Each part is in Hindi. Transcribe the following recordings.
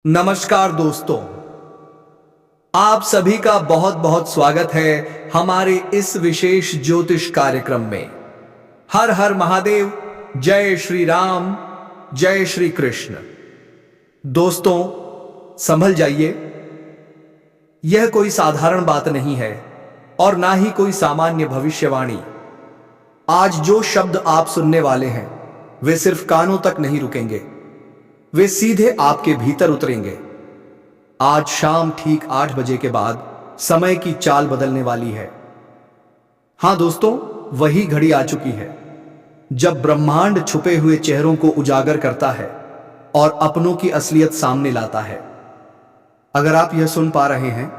नमस्कार दोस्तों, आप सभी का बहुत बहुत स्वागत है हमारे इस विशेष ज्योतिष कार्यक्रम में। हर हर महादेव, जय श्री राम, जय श्री कृष्ण। दोस्तों, संभल जाइए। यह कोई साधारण बात नहीं है और ना ही कोई सामान्य भविष्यवाणी। आज जो शब्द आप सुनने वाले हैं वे सिर्फ कानों तक नहीं रुकेंगे, वे सीधे आपके भीतर उतरेंगे। आज शाम ठीक 8 बजे के बाद समय की चाल बदलने वाली है। हां दोस्तों, वही घड़ी आ चुकी है जब ब्रह्मांड छुपे हुए चेहरों को उजागर करता है और अपनों की असलियत सामने लाता है। अगर आप यह सुन पा रहे हैं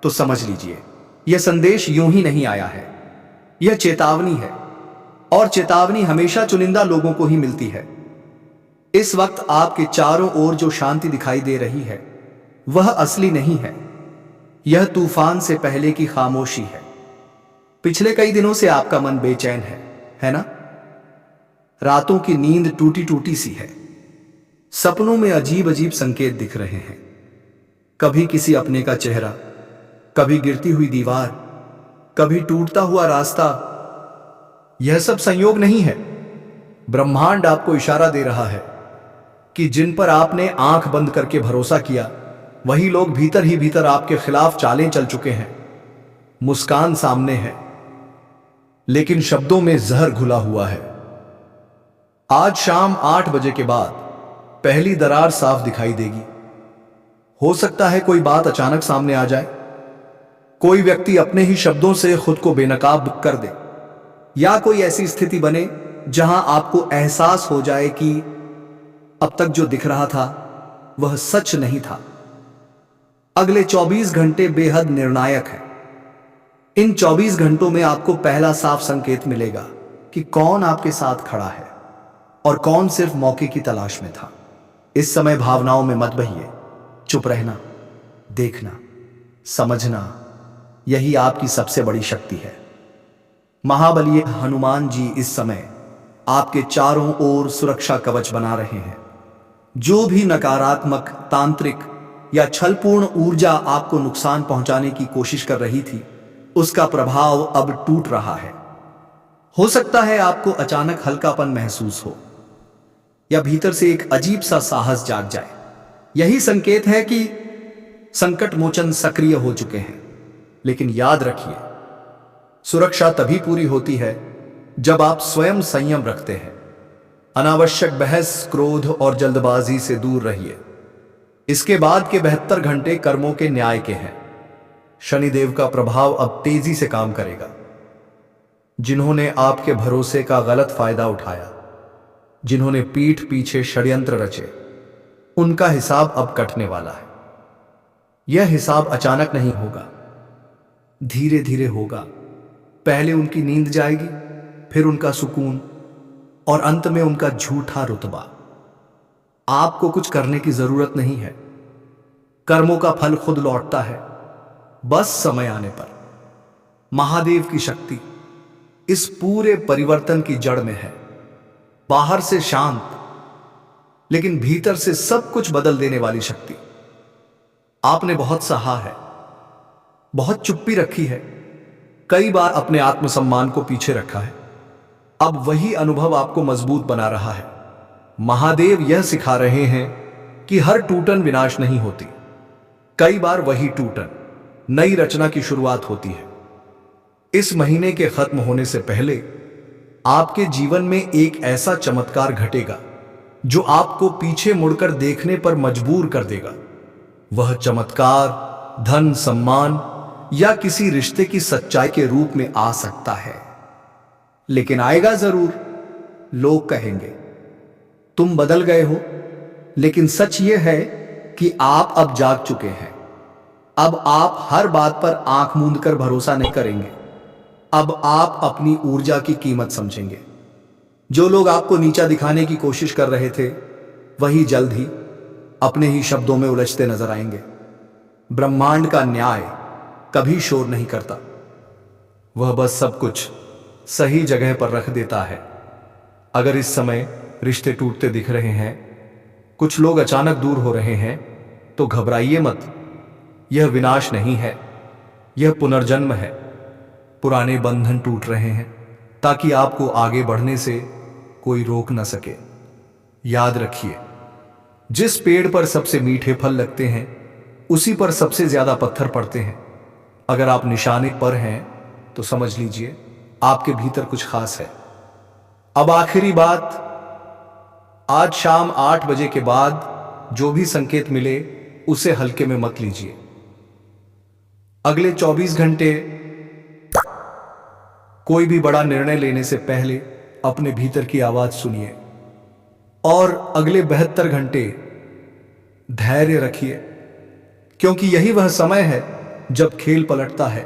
तो समझ लीजिए, यह संदेश यूं ही नहीं आया है। यह चेतावनी है, और चेतावनी हमेशा चुनिंदा लोगों को ही मिलती है। इस वक्त आपके चारों ओर जो शांति दिखाई दे रही है वह असली नहीं है। यह तूफान से पहले की खामोशी है। पिछले कई दिनों से आपका मन बेचैन है ना? रातों की नींद टूटी टूटी सी है। सपनों में अजीब अजीब संकेत दिख रहे हैं। कभी किसी अपने का चेहरा, कभी गिरती हुई दीवार, कभी टूटता हुआ रास्ता। यह सब संयोग नहीं है। ब्रह्मांड आपको इशारा दे रहा है कि जिन पर आपने आंख बंद करके भरोसा किया वही लोग भीतर ही भीतर आपके खिलाफ चालें चल चुके हैं। मुस्कान सामने है, लेकिन शब्दों में जहर घुला हुआ है। आज शाम 8 बजे के बाद पहली दरार साफ दिखाई देगी। हो सकता है कोई बात अचानक सामने आ जाए, कोई व्यक्ति अपने ही शब्दों से खुद को बेनकाब कर दे, या कोई ऐसी स्थिति बने जहां आपको एहसास हो जाए कि अब तक जो दिख रहा था वह सच नहीं था। अगले 24 घंटे बेहद निर्णायक है। इन 24 घंटों में आपको पहला साफ संकेत मिलेगा कि कौन आपके साथ खड़ा है और कौन सिर्फ मौके की तलाश में था। इस समय भावनाओं में मत बहिए। चुप रहना, देखना, समझना, यही आपकी सबसे बड़ी शक्ति है। महाबली हनुमान जी इस समय आपके चारों ओर सुरक्षा कवच बना रहे हैं। जो भी नकारात्मक, तांत्रिक या छलपूर्ण ऊर्जा आपको नुकसान पहुंचाने की कोशिश कर रही थी, उसका प्रभाव अब टूट रहा है। हो सकता है आपको अचानक हल्कापन महसूस हो, या भीतर से एक अजीब सा साहस जाग जाए। यही संकेत है कि संकट मोचन सक्रिय हो चुके हैं। लेकिन याद रखिए, सुरक्षा तभी पूरी होती है जब आप स्वयं संयम रखते हैं। अनावश्यक बहस, क्रोध और जल्दबाजी से दूर रहिए। इसके बाद के 72 घंटे कर्मों के न्याय के हैं। शनिदेव का प्रभाव अब तेजी से काम करेगा। जिन्होंने आपके भरोसे का गलत फायदा उठाया, जिन्होंने पीठ पीछे षड्यंत्र रचे, उनका हिसाब अब कटने वाला है। यह हिसाब अचानक नहीं होगा, धीरे धीरे होगा। पहले उनकी नींद जाएगी, फिर उनका सुकून, और अंत में उनका झूठा रुतबा। आपको कुछ करने की जरूरत नहीं है। कर्मों का फल खुद लौटता है, बस समय आने पर। महादेव की शक्ति इस पूरे परिवर्तन की जड़ में है। बाहर से शांत, लेकिन भीतर से सब कुछ बदल देने वाली शक्ति। आपने बहुत सहा है, बहुत चुप्पी रखी है, कई बार अपने आत्मसम्मान को पीछे रखा है। अब वही अनुभव आपको मजबूत बना रहा है। महादेव यह सिखा रहे हैं कि हर टूटन विनाश नहीं होती। कई बार वही टूटन नई रचना की शुरुआत होती है। इस महीने के खत्म होने से पहले आपके जीवन में एक ऐसा चमत्कार घटेगा जो आपको पीछे मुड़कर देखने पर मजबूर कर देगा। वह चमत्कार धन, सम्मान या किसी रिश्ते की सच्चाई के रूप में आ सकता है, लेकिन आएगा जरूर। लोग कहेंगे तुम बदल गए हो, लेकिन सच यह है कि आप अब जाग चुके हैं। अब आप हर बात पर आंख मूंद कर भरोसा नहीं करेंगे। अब आप अपनी ऊर्जा की कीमत समझेंगे। जो लोग आपको नीचा दिखाने की कोशिश कर रहे थे, वही जल्द ही अपने ही शब्दों में उलझते नजर आएंगे। ब्रह्मांड का न्याय कभी शोर नहीं करता, वह बस सब कुछ सही जगह पर रख देता है। अगर इस समय रिश्ते टूटते दिख रहे हैं, कुछ लोग अचानक दूर हो रहे हैं, तो घबराइए मत। यह विनाश नहीं है, यह पुनर्जन्म है। पुराने बंधन टूट रहे हैं ताकि आपको आगे बढ़ने से कोई रोक न सके। याद रखिए, जिस पेड़ पर सबसे मीठे फल लगते हैं उसी पर सबसे ज्यादा पत्थर पड़ते हैं। अगर आप निशाने पर हैं तो समझ लीजिए आपके भीतर कुछ खास है। अब आखिरी बात, आज शाम 8 बजे के बाद जो भी संकेत मिले उसे हल्के में मत लीजिए। अगले 24 घंटे कोई भी बड़ा निर्णय लेने से पहले अपने भीतर की आवाज सुनिए और अगले 72 घंटे धैर्य रखिए, क्योंकि यही वह समय है जब खेल पलटता है।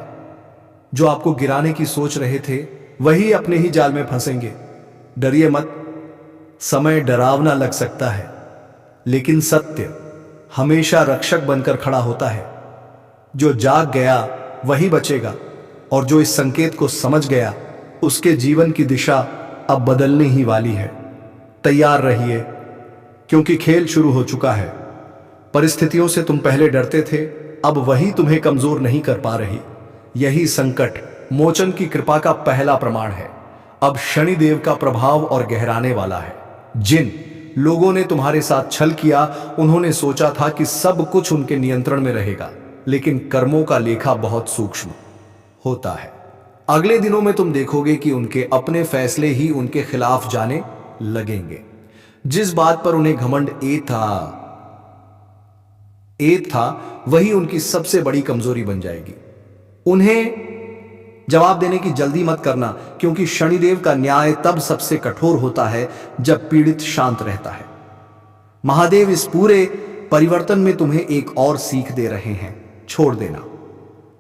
जो आपको गिराने की सोच रहे थे वही अपने ही जाल में फंसेंगे। डरिए मत। समय डरावना लग सकता है, लेकिन सत्य हमेशा रक्षक बनकर खड़ा होता है। जो जाग गया वही बचेगा, और जो इस संकेत को समझ गया उसके जीवन की दिशा अब बदलने ही वाली है। तैयार रहिए, क्योंकि खेल शुरू हो चुका है। परिस्थितियों से तुम पहले डरते थे, अब वही तुम्हें कमजोर नहीं कर पा रही। यही संकट मोचन की कृपा का पहला प्रमाण है। अब शनिदेव का प्रभाव और गहराने वाला है। जिन लोगों ने तुम्हारे साथ छल किया, उन्होंने सोचा था कि सब कुछ उनके नियंत्रण में रहेगा, लेकिन कर्मों का लेखा बहुत सूक्ष्म होता है। अगले दिनों में तुम देखोगे कि उनके अपने फैसले ही उनके खिलाफ जाने लगेंगे। जिस बात पर उन्हें घमंड था वही उनकी सबसे बड़ी कमजोरी बन जाएगी। उन्हें जवाब देने की जल्दी मत करना, क्योंकि शनिदेव का न्याय तब सबसे कठोर होता है जब पीड़ित शांत रहता है। महादेव इस पूरे परिवर्तन में तुम्हें एक और सीख दे रहे हैं, छोड़ देना।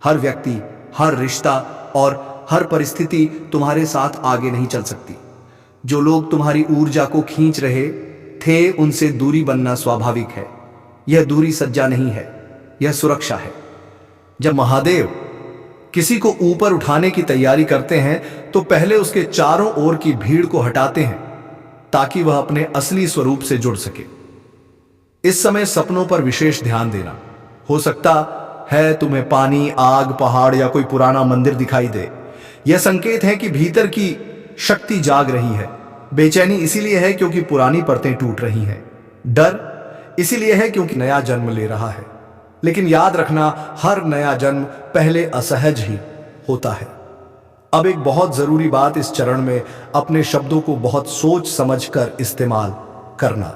हर व्यक्ति, हर रिश्ता और हर परिस्थिति तुम्हारे साथ आगे नहीं चल सकती। जो लोग तुम्हारी ऊर्जा को खींच रहे थे उनसे दूरी बनना स्वाभाविक है। यह दूरी सज्जा नहीं है, यह सुरक्षा है। जब महादेव किसी को ऊपर उठाने की तैयारी करते हैं तो पहले उसके चारों ओर की भीड़ को हटाते हैं, ताकि वह अपने असली स्वरूप से जुड़ सके। इस समय सपनों पर विशेष ध्यान देना। हो सकता है तुम्हें पानी, आग, पहाड़ या कोई पुराना मंदिर दिखाई दे। यह संकेत है कि भीतर की शक्ति जाग रही है। बेचैनी इसीलिए है क्योंकि पुरानी परतें टूट रही हैं। डर इसीलिए है क्योंकि नया जन्म ले रहा है। लेकिन याद रखना, हर नया जन्म पहले असहज ही होता है। अब एक बहुत जरूरी बात इस चरण में, अपने शब्दों को बहुत सोच समझकर इस्तेमाल करना।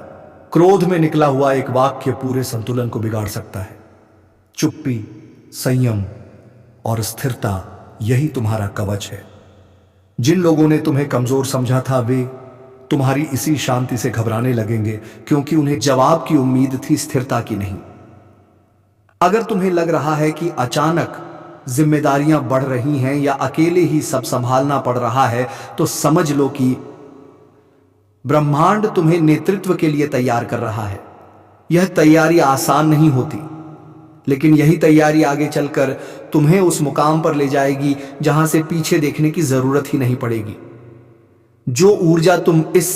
क्रोध में निकला हुआ एक वाक्य पूरे संतुलन को बिगाड़ सकता है। चुप्पी, संयम और स्थिरता, यही तुम्हारा कवच है। जिन लोगों ने तुम्हें कमजोर समझा था वे तुम्हारी इसी शांति से घबराने लगेंगे, क्योंकि उन्हें जवाब की उम्मीद थी, स्थिरता की नहीं। अगर तुम्हें लग रहा है कि अचानक जिम्मेदारियां बढ़ रही हैं या अकेले ही सब संभालना पड़ रहा है, तो समझ लो कि ब्रह्मांड तुम्हें नेतृत्व के लिए तैयार कर रहा है। यह तैयारी आसान नहीं होती, लेकिन यही तैयारी आगे चलकर तुम्हें उस मुकाम पर ले जाएगी जहां से पीछे देखने की जरूरत ही नहीं पड़ेगी। जो ऊर्जा तुम इस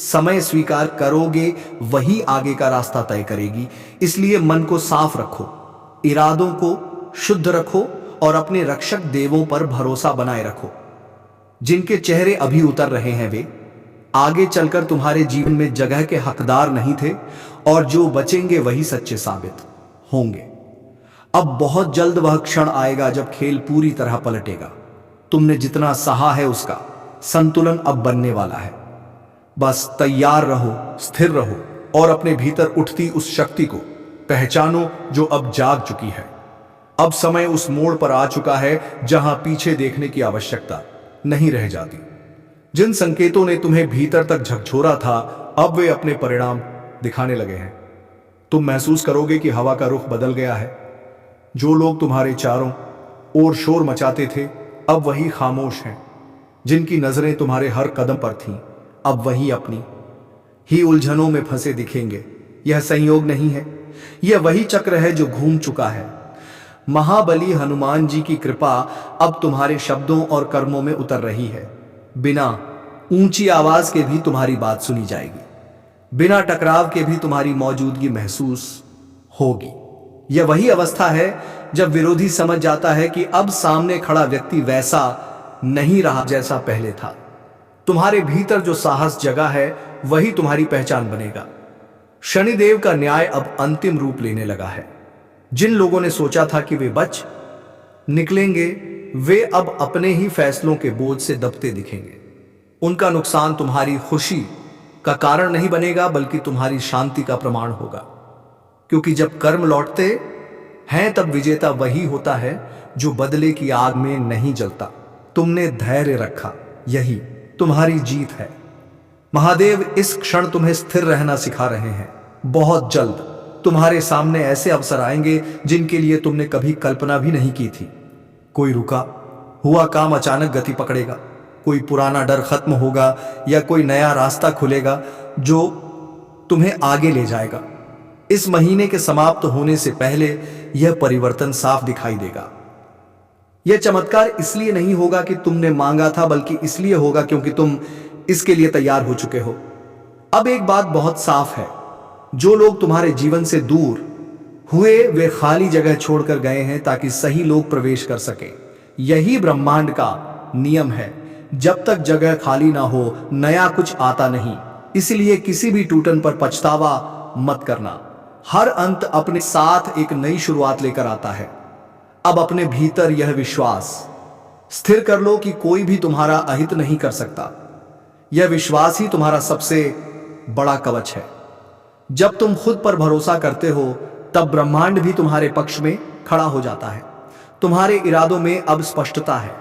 समय स्वीकार करोगे वही आगे का रास्ता तय करेगी। इसलिए मन को साफ रखो, इरादों को शुद्ध रखो और अपने रक्षक देवों पर भरोसा बनाए रखो। जिनके चेहरे अभी उतर रहे हैं वे आगे चलकर तुम्हारे जीवन में जगह के हकदार नहीं थे, और जो बचेंगे वही सच्चे साबित होंगे। अब बहुत जल्द वह क्षण आएगा जब खेल पूरी तरह पलटेगा। तुमने जितना सहा है उसका संतुलन अब बनने वाला है। बस तैयार रहो, स्थिर रहो और अपने भीतर उठती उस शक्ति को पहचानो जो अब जाग चुकी है। अब समय उस मोड़ पर आ चुका है जहां पीछे देखने की आवश्यकता नहीं रह जाती। जिन संकेतों ने तुम्हें भीतर तक झकझोरा था, अब वे अपने परिणाम दिखाने लगे हैं। तुम महसूस करोगे कि हवा का रुख बदल गया है। जो लोग तुम्हारे चारों ओर शोर मचाते थे, अब वही खामोश हैं। जिनकी नजरें तुम्हारे हर कदम पर थीं, अब वही अपनी ही उलझनों में फंसे दिखेंगे। यह संयोग नहीं है, यह वही चक्र है जो घूम चुका है। महाबली हनुमान जी की कृपा अब तुम्हारे शब्दों और कर्मों में उतर रही है। बिना ऊंची आवाज के भी तुम्हारी बात सुनी जाएगी, बिना टकराव के भी तुम्हारी मौजूदगी महसूस होगी। यह वही अवस्था है जब विरोधी समझ जाता है कि अब सामने खड़ा व्यक्ति वैसा नहीं रहा जैसा पहले था। तुम्हारे भीतर जो साहस जगा है वही तुम्हारी पहचान बनेगा। शनिदेव का न्याय अब अंतिम रूप लेने लगा है। जिन लोगों ने सोचा था कि वे बच निकलेंगे, वे अब अपने ही फैसलों के बोझ से दबते दिखेंगे। उनका नुकसान तुम्हारी खुशी का कारण नहीं बनेगा, बल्कि तुम्हारी शांति का प्रमाण होगा। क्योंकि जब कर्म लौटते हैं तब विजेता वही होता है जो बदले की आग में नहीं जलता। तुमने धैर्य रखा, यही तुम्हारी जीत है। महादेव इस क्षण तुम्हें स्थिर रहना सिखा रहे हैं। बहुत जल्द तुम्हारे सामने ऐसे अवसर आएंगे जिनके लिए तुमने कभी कल्पना भी नहीं की थी। कोई रुका हुआ काम अचानक गति पकड़ेगा, कोई पुराना डर खत्म होगा या कोई नया रास्ता खुलेगा जो तुम्हें आगे ले जाएगा। इस महीने के समाप्त होने से पहले यह परिवर्तन साफ दिखाई देगा। यह चमत्कार इसलिए नहीं होगा कि तुमने मांगा था, बल्कि इसलिए होगा क्योंकि तुम इसके लिए तैयार हो चुके हो। अब एक बात बहुत साफ है, जो लोग तुम्हारे जीवन से दूर हुए वे खाली जगह छोड़कर गए हैं ताकि सही लोग प्रवेश कर सके। यही ब्रह्मांड का नियम है। जब तक जगह खाली ना हो नया कुछ आता नहीं। इसलिए किसी भी टूटन पर पछतावा मत करना। हर अंत अपने साथ एक नई शुरुआत लेकर आता है। अब अपने भीतर यह विश्वास स्थिर कर लो कि कोई भी तुम्हारा अहित नहीं कर सकता। यह विश्वास ही तुम्हारा सबसे बड़ा कवच है। जब तुम खुद पर भरोसा करते हो तब ब्रह्मांड भी तुम्हारे पक्ष में खड़ा हो जाता है। तुम्हारे इरादों में अब स्पष्टता है,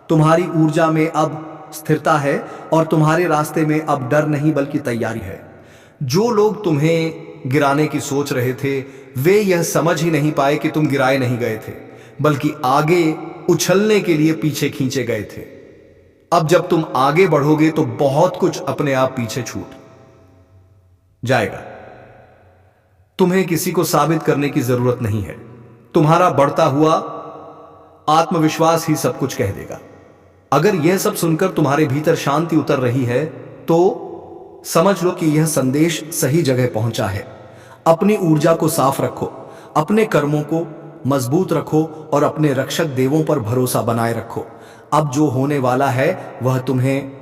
तुम्हारी ऊर्जा में अब स्थिरता है और तुम्हारे रास्ते में अब डर नहीं बल्कि तैयारी है। जो लोग तुम्हें गिराने की सोच रहे थे वे यह समझ ही नहीं पाए कि तुम गिराए नहीं गए थे, बल्कि आगे उछलने के लिए पीछे खींचे गए थे। अब जब तुम आगे बढ़ोगे तो बहुत कुछ अपने आप पीछे छूट जाएगा। तुम्हें किसी को साबित करने की जरूरत नहीं है। तुम्हारा बढ़ता हुआ आत्मविश्वास ही सब कुछ कह देगा। अगर यह सब सुनकर तुम्हारे भीतर शांति उतर रही है तो समझ लो कि यह संदेश सही जगह पहुंचा है। अपनी ऊर्जा को साफ रखो, अपने कर्मों को मजबूत रखो और अपने रक्षक देवों पर भरोसा बनाए रखो। अब जो होने वाला है वह तुम्हें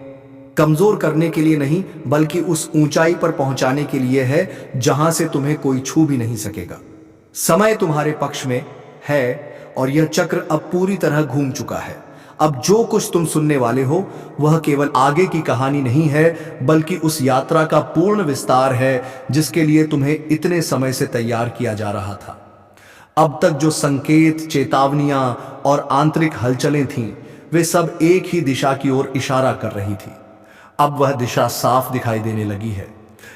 कमजोर करने के लिए नहीं बल्कि उस ऊंचाई पर पहुंचाने के लिए है जहां से तुम्हें कोई छू भी नहीं सकेगा। समय तुम्हारे पक्ष में है और यह चक्र अब पूरी तरह घूम चुका है। अब जो कुछ तुम सुनने वाले हो वह केवल आगे की कहानी नहीं है बल्कि उस यात्रा का पूर्ण विस्तार है जिसके लिए तुम्हें इतने समय से तैयार किया जा रहा था। अब तक जो संकेत, चेतावनियां और आंतरिक हलचलें थीं वे सब एक ही दिशा की ओर इशारा कर रही थी। अब वह दिशा साफ दिखाई देने लगी है।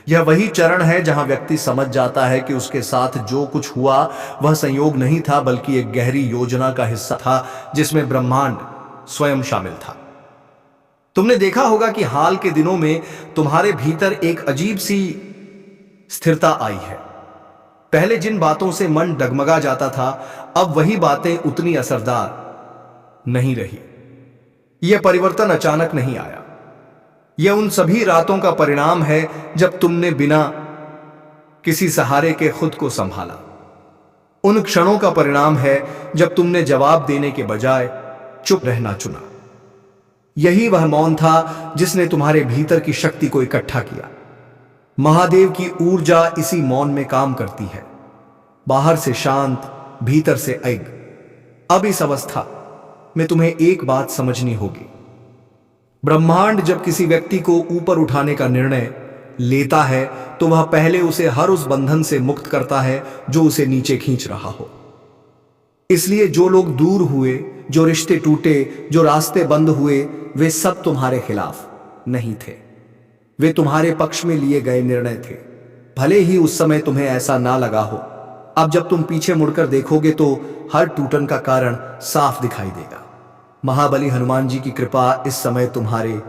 यह वही चरण है जहां व्यक्ति समझ जाता है कि उसके साथ जो कुछ हुआ वह संयोग नहीं था बल्कि एक गहरी योजना का हिस्सा था जिसमें ब्रह्मांड स्वयं शामिल था। तुमने देखा होगा कि हाल के दिनों में तुम्हारे भीतर एक अजीब सी स्थिरता आई है। पहले जिन बातों से मन डगमगा जाता था अब वही बातें उतनी असरदार नहीं रही। यह परिवर्तन अचानक नहीं आया। यह उन सभी रातों का परिणाम है जब तुमने बिना किसी सहारे के खुद को संभाला। उन क्षणों का परिणाम है जब तुमने जवाब देने के बजाय चुप रहना चुना। यही वह मौन था जिसने तुम्हारे भीतर की शक्ति को इकट्ठा किया। महादेव की ऊर्जा इसी मौन में काम करती है, बाहर से शांत, भीतर से अग। अब इस अवस्था में तुम्हें एक बात समझनी होगी। ब्रह्मांड जब किसी व्यक्ति को ऊपर उठाने का निर्णय लेता है तो वह पहले उसे हर उस बंधन से मुक्त करता है जो उसे नीचे खींच रहा हो। इसलिए जो लोग दूर हुए, जो रिश्ते टूटे, जो रास्ते बंद हुए, वे सब तुम्हारे खिलाफ नहीं थे। वे तुम्हारे पक्ष में लिए गए निर्णय थे, भले ही उस समय तुम्हें ऐसा ना लगा हो। अब जब तुम पीछे मुड़कर देखोगे तो हर टूटन का कारण साफ दिखाई देगा। महाबली हनुमान जी की कृपा इस समय तुम्हारे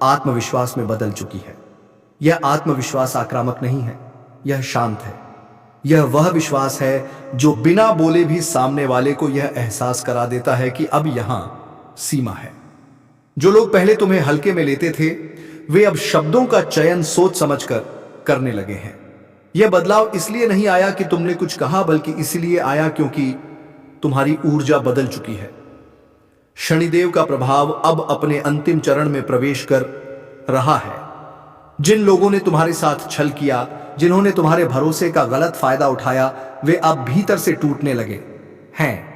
आत्मविश्वास में बदल चुकी है। यह आत्मविश्वास आक्रामक नहीं है, यह शांत है। यह वह विश्वास है जो बिना बोले भी सामने वाले को यह एहसास करा देता है कि अब यहां सीमा है। जो लोग पहले तुम्हें हल्के में लेते थे वे अब शब्दों का चयन सोच समझकर करने लगे हैं। यह बदलाव इसलिए नहीं आया कि तुमने कुछ कहा, बल्कि इसलिए आया क्योंकि तुम्हारी ऊर्जा बदल चुकी है। शनिदेव का प्रभाव अब अपने अंतिम चरण में प्रवेश कर रहा है। जिन लोगों ने तुम्हारे साथ छल किया, जिन्होंने तुम्हारे भरोसे का गलत फायदा उठाया, वे अब भीतर से टूटने लगे हैं।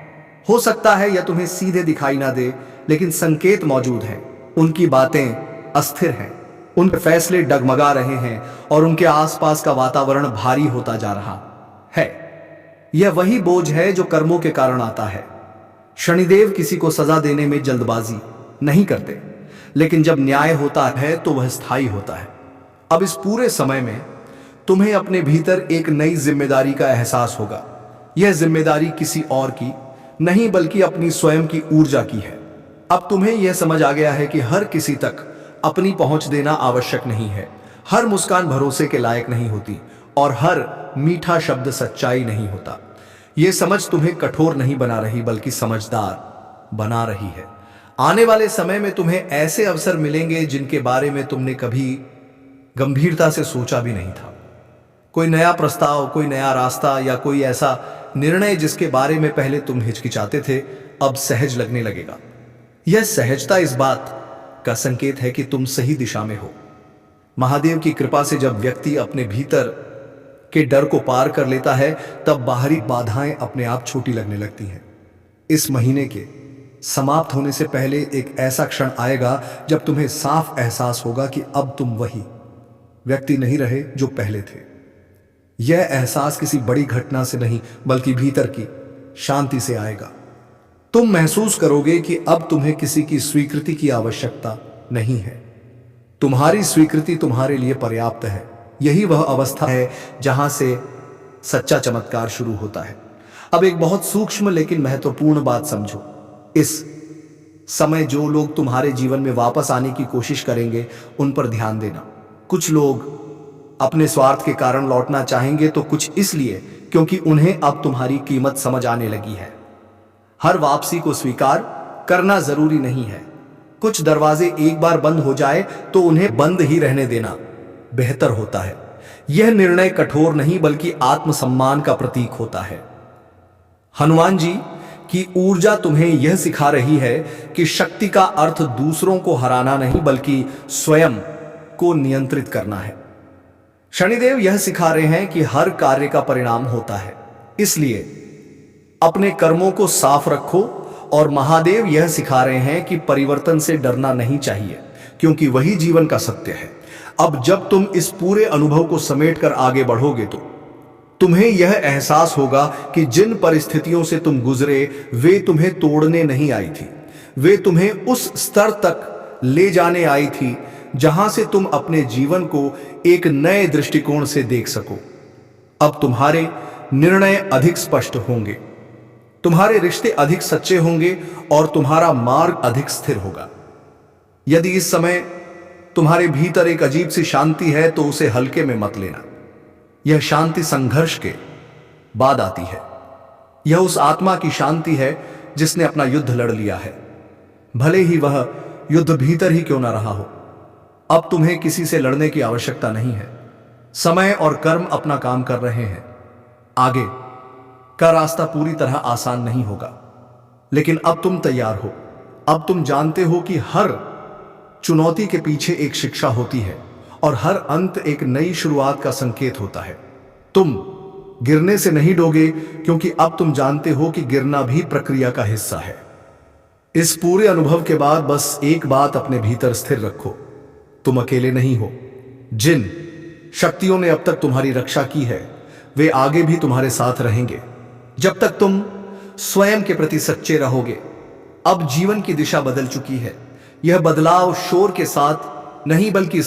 हो सकता है यह तुम्हें सीधे दिखाई ना दे, लेकिन संकेत मौजूद हैं। उनकी बातें अस्थिर हैं, उनके फैसले डगमगा रहे हैं और उनके आसपास का वातावरण भारी होता जा रहा है। यह वही बोझ है जो कर्मों के कारण आता है। शनिदेव किसी को सजा देने में जल्दबाजी नहीं करते, लेकिन जब न्याय होता है तो वह स्थायी होता है। अब इस पूरे समय में तुम्हें अपने भीतर एक नई जिम्मेदारी का एहसास होगा। यह जिम्मेदारी किसी और की नहीं, बल्कि अपनी स्वयं की ऊर्जा की है। अब तुम्हें यह समझ आ गया है कि हर किसी तक अपनी पहुंच देना आवश्यक नहीं है। हर मुस्कान भरोसे के लायक नहीं होती और हर मीठा शब्द सच्चाई नहीं होता। यह समझ तुम्हें कठोर नहीं बना रही, बल्कि समझदार बना रही है। आने वाले समय में तुम्हें ऐसे अवसर मिलेंगे जिनके बारे में तुमने कभी गंभीरता से सोचा भी नहीं था। कोई नया प्रस्ताव, कोई नया रास्ता या कोई ऐसा निर्णय जिसके बारे में पहले तुम हिचकिचाते थे, अब सहज लगने लगेगा। यह सहजता इस बात का संकेत है कि तुम सही दिशा में हो। महादेव की कृपा से जब व्यक्ति अपने भीतर के डर को पार कर लेता है, तब बाहरी बाधाएं अपने आप छोटी लगने लगती हैं। इस महीने के समाप्त होने से पहले एक ऐसा क्षण आएगा जब तुम्हें साफ एहसास होगा कि अब तुम वही व्यक्ति नहीं रहे जो पहले थे। यह एहसास किसी बड़ी घटना से नहीं, बल्कि भीतर की शांति से आएगा। तुम महसूस करोगे कि अब तुम्हें किसी की स्वीकृति की आवश्यकता नहीं है। तुम्हारी स्वीकृति तुम्हारे लिए पर्याप्त है। यही वह अवस्था है जहां से सच्चा चमत्कार शुरू होता है। अब एक बहुत सूक्ष्म लेकिन महत्वपूर्ण बात समझो। इस समय जो लोग तुम्हारे जीवन में वापस आने की कोशिश करेंगे, उन पर ध्यान देना। कुछ लोग अपने स्वार्थ के कारण लौटना चाहेंगे, तो कुछ इसलिए क्योंकि उन्हें अब तुम्हारी कीमत समझ आने लगी है। हर वापसी को स्वीकार करना जरूरी नहीं है। कुछ दरवाजे एक बार बंद हो जाए तो उन्हें बंद ही रहने देना बेहतर होता है। यह निर्णय कठोर नहीं, बल्कि आत्मसम्मान का प्रतीक होता है। हनुमान जी की ऊर्जा तुम्हें यह सिखा रही है कि शक्ति का अर्थ दूसरों को हराना नहीं, बल्कि स्वयं को नियंत्रित करना है। शनिदेव यह सिखा रहे हैं कि हर कार्य का परिणाम होता है, इसलिए अपने कर्मों को साफ रखो। और महादेव यह सिखा रहे हैं कि परिवर्तन से डरना नहीं चाहिए, क्योंकि वही जीवन का सत्य है। अब जब तुम इस पूरे अनुभव को समेटकर आगे बढ़ोगे, तो तुम्हें यह एहसास होगा कि जिन परिस्थितियों से तुम गुजरे, वे तुम्हें तोड़ने नहीं आई थी। वे तुम्हें उस स्तर तक ले जाने आई थी जहां से तुम अपने जीवन को एक नए दृष्टिकोण से देख सको। अब तुम्हारे निर्णय अधिक स्पष्ट होंगे, तुम्हारे रिश्ते अधिक सच्चे होंगे और तुम्हारा मार्ग अधिक स्थिर होगा। यदि इस समय तुम्हारे भीतर एक अजीब सी शांति है, तो उसे हल्के में मत लेना। यह शांति संघर्ष के बाद आती है। यह उस आत्मा की शांति है जिसने अपना युद्ध लड़ लिया है, भले ही वह युद्ध भीतर ही क्यों ना रहा हो। अब तुम्हें किसी से लड़ने की आवश्यकता नहीं है। समय और कर्म अपना काम कर रहे हैं। आगे का रास्ता पूरी तरह आसान नहीं होगा, लेकिन अब तुम तैयार हो। अब तुम जानते हो कि हर चुनौती के पीछे एक शिक्षा होती है और हर अंत एक नई शुरुआत का संकेत होता है। तुम गिरने से नहीं डरोगे, क्योंकि अब तुम जानते हो कि गिरना भी प्रक्रिया का हिस्सा है। इस पूरे अनुभव के बाद बस एक बात अपने भीतर स्थिर रखो, तुम अकेले नहीं हो। जिन शक्तियों ने अब तक तुम्हारी रक्षा की है, वे आगे भी तुम्हारे साथ रहेंगे, जब तक तुम स्वयं के प्रति सच्चे रहोगे। अब जीवन की दिशा बदल चुकी है। यह बदलाव शोर के साथ नहीं, बल्कि